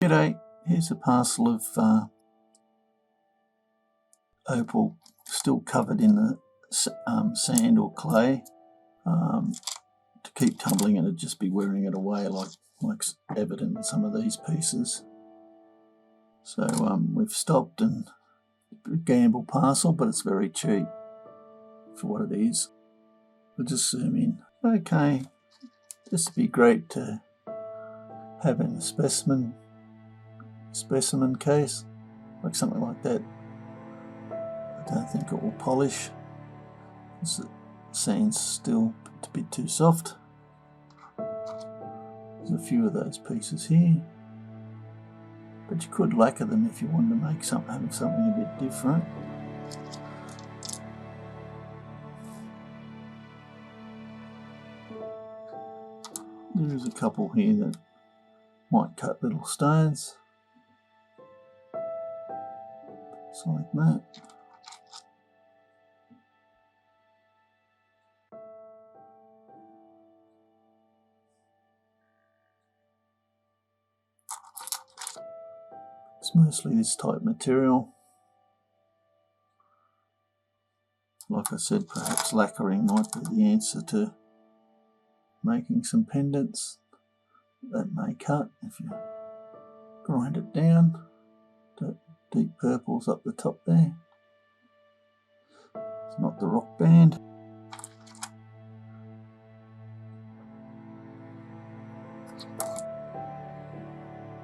G'day, here's a parcel of opal still covered in the sand or clay. To keep tumbling it'd just be wearing it away like evident in some of these pieces. So we've stopped, and a gamble parcel, but it's very cheap for what it is. We'll just zoom in. Okay, this would be great to have in a specimen case, like something like that. I don't think it will polish, because the sand's still a bit too soft. There's a few of those pieces here, but you could lacquer them if you wanted to make something a bit different. There's a couple here that might cut little stones, just like that. It's mostly this type material. Like I said, perhaps lacquering might be the answer to making some pendants that may cut if you grind it down. The deep purples up the top there. It's not the rock band.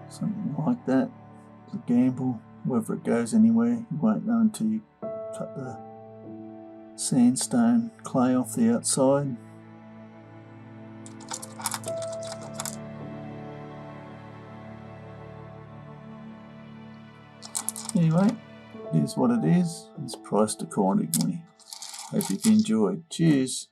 Something like that. It's a gamble. Whether it goes anywhere, you won't know until you cut the sandstone clay off the outside. Anyway, it is what it is. It's priced accordingly. Hope you've enjoyed. Cheers.